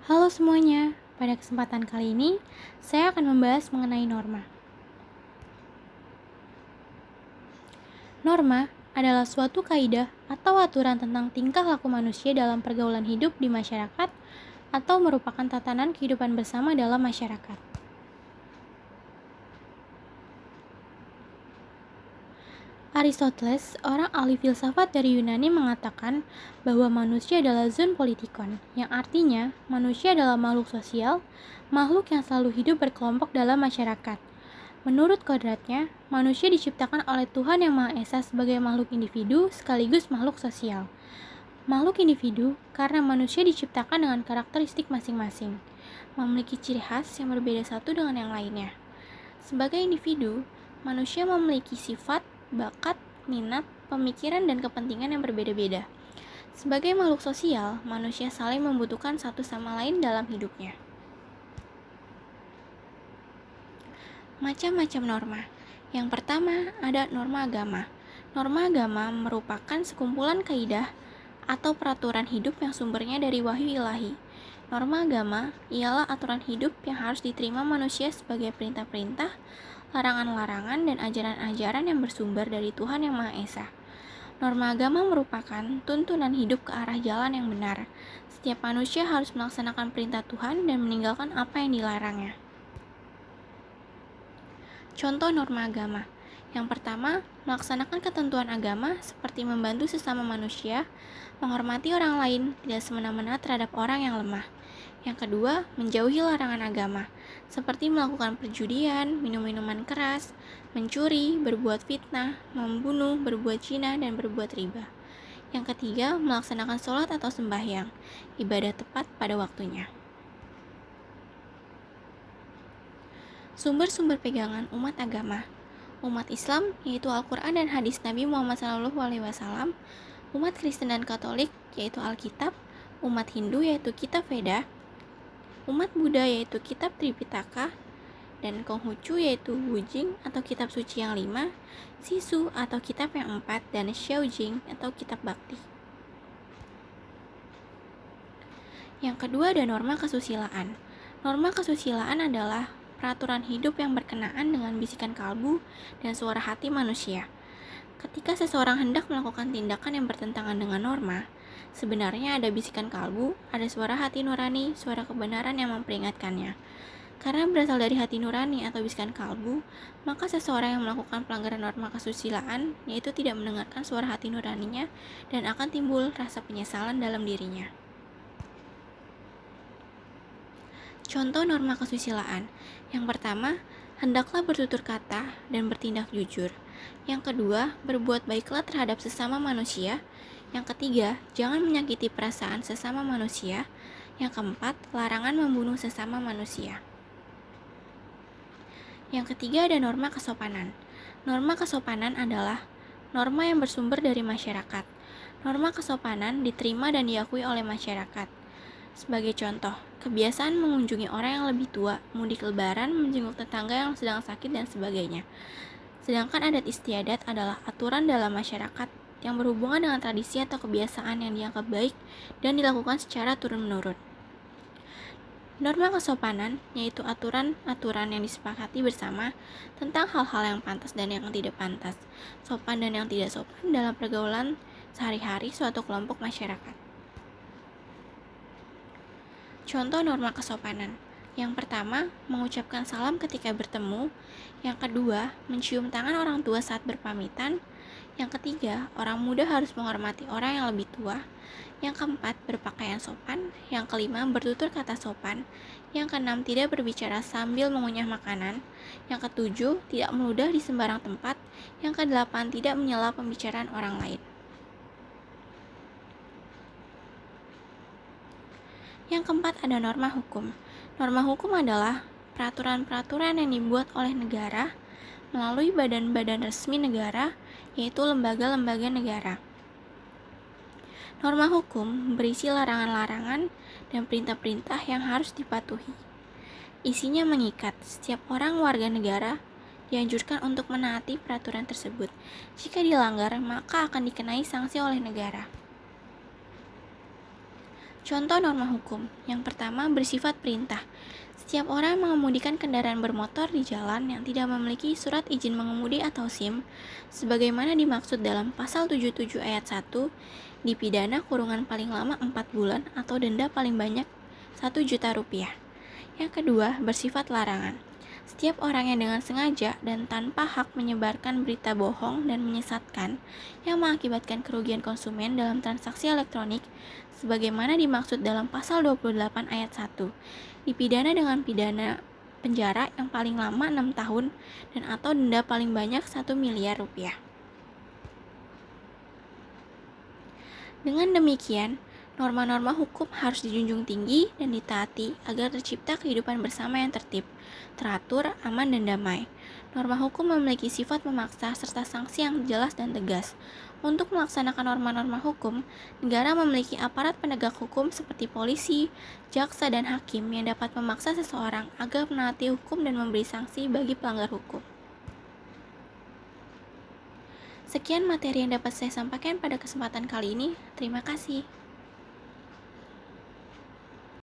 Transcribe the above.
Halo semuanya, pada kesempatan kali ini saya akan membahas mengenai norma. Norma adalah suatu kaidah atau aturan tentang tingkah laku manusia dalam pergaulan hidup di masyarakat atau merupakan tatanan kehidupan bersama dalam masyarakat. Aristoteles, seorang ahli filsafat dari Yunani, mengatakan bahwa manusia adalah zoon politikon, yang artinya manusia adalah makhluk sosial, makhluk yang selalu hidup berkelompok dalam masyarakat. Menurut kodratnya, manusia diciptakan oleh Tuhan Yang Maha Esa sebagai makhluk individu sekaligus makhluk sosial. Makhluk individu karena manusia diciptakan dengan karakteristik masing-masing, memiliki ciri khas yang berbeda satu dengan yang lainnya. Sebagai individu, manusia memiliki sifat, bakat, minat, pemikiran, dan kepentingan yang berbeda-beda. Sebagai makhluk sosial, manusia saling membutuhkan satu sama lain dalam hidupnya. Macam-macam norma. Yang pertama, ada norma agama. Norma agama merupakan sekumpulan kaidah atau peraturan hidup yang sumbernya dari wahyu ilahi. Norma agama ialah aturan hidup yang harus diterima manusia sebagai perintah-perintah, larangan-larangan, dan ajaran-ajaran yang bersumber dari Tuhan Yang Maha Esa. Norma agama merupakan tuntunan hidup ke arah jalan yang benar. Setiap manusia harus melaksanakan perintah Tuhan dan meninggalkan apa yang dilarangnya. Contoh norma agama. Yang pertama, melaksanakan ketentuan agama seperti membantu sesama manusia, menghormati orang lain, tidak semena-mena terhadap orang yang lemah. Yang kedua, menjauhi larangan agama, seperti melakukan perjudian, minum minuman keras, mencuri, berbuat fitnah, membunuh, berbuat zina, dan berbuat riba. Yang ketiga, melaksanakan sholat atau sembahyang, ibadah tepat pada waktunya. Sumber-sumber pegangan umat agama. Umat Islam yaitu Al-Quran dan hadis Nabi Muhammad SAW, umat Kristen dan Katolik yaitu Alkitab, umat Hindu yaitu Kitab Veda, umat Buddha yaitu Kitab Tripitaka, dan Konghucu yaitu Wujing atau Kitab Suci yang 5, Sisu atau Kitab yang 4, dan Xiaojing atau Kitab Bakti. Yang kedua ada norma kesusilaan. Norma kesusilaan adalah peraturan hidup yang berkenaan dengan bisikan kalbu dan suara hati manusia. Ketika seseorang hendak melakukan tindakan yang bertentangan dengan norma, sebenarnya ada bisikan kalbu, ada suara hati nurani, suara kebenaran yang memperingatkannya. Karena berasal dari hati nurani atau bisikan kalbu, maka seseorang yang melakukan pelanggaran norma kesusilaan, yaitu tidak mendengarkan suara hati nuraninya, dan akan timbul rasa penyesalan dalam dirinya. Contoh norma kesusilaan. Yang pertama, hendaklah bertutur kata dan bertindak jujur. Yang kedua, berbuat baiklah terhadap sesama manusia. Yang ketiga, jangan menyakiti perasaan sesama manusia. Yang keempat, larangan membunuh sesama manusia. Yang ketiga ada norma kesopanan. Norma kesopanan adalah norma yang bersumber dari masyarakat. Norma kesopanan diterima dan diakui oleh masyarakat. Sebagai contoh, kebiasaan mengunjungi orang yang lebih tua, mudik lebaran, menjenguk tetangga yang sedang sakit, dan sebagainya. Sedangkan adat istiadat adalah aturan dalam masyarakat yang berhubungan dengan tradisi atau kebiasaan yang dianggap baik dan dilakukan secara turun-menurun. Norma kesopanan yaitu aturan-aturan yang disepakati bersama tentang hal-hal yang pantas dan yang tidak pantas, sopan dan yang tidak sopan dalam pergaulan sehari-hari suatu kelompok masyarakat. Contoh norma kesopanan. Yang pertama, mengucapkan salam ketika bertemu. Yang kedua, mencium tangan orang tua saat berpamitan. Yang ketiga, orang muda harus menghormati orang yang lebih tua. Yang keempat, berpakaian sopan. Yang kelima, bertutur kata sopan. Yang keenam, tidak berbicara sambil mengunyah makanan. Yang ketujuh, tidak meludah di sembarang tempat. Yang kedelapan, tidak menyela pembicaraan orang lain. Yang keempat ada norma hukum. Norma hukum adalah peraturan-peraturan yang dibuat oleh negara melalui badan-badan resmi negara, yaitu lembaga-lembaga negara. Norma hukum berisi larangan-larangan dan perintah-perintah yang harus dipatuhi. Isinya mengikat setiap orang warga negara dianjurkan untuk menaati peraturan tersebut. Jika dilanggar, maka akan dikenai sanksi oleh negara. Contoh norma hukum. Yang pertama bersifat perintah. Setiap orang yang mengemudikan kendaraan bermotor di jalan yang tidak memiliki surat izin mengemudi atau SIM, sebagaimana dimaksud dalam pasal 77 ayat 1, dipidana kurungan paling lama 4 bulan atau denda paling banyak 1 juta rupiah. Yang kedua, bersifat larangan. Setiap orang yang dengan sengaja dan tanpa hak menyebarkan berita bohong dan menyesatkan yang mengakibatkan kerugian konsumen dalam transaksi elektronik, sebagaimana dimaksud dalam pasal 28 ayat 1, dipidana dengan pidana penjara yang paling lama 6 tahun dan atau denda paling banyak 1 miliar rupiah. Dengan demikian, norma-norma hukum harus dijunjung tinggi dan ditaati agar tercipta kehidupan bersama yang tertib, teratur, aman, dan damai. Norma hukum memiliki sifat memaksa serta sanksi yang jelas dan tegas. Untuk melaksanakan norma-norma hukum, negara memiliki aparat penegak hukum seperti polisi, jaksa, dan hakim yang dapat memaksa seseorang agar menaati hukum dan memberi sanksi bagi pelanggar hukum. Sekian materi yang dapat saya sampaikan pada kesempatan kali ini. Terima kasih.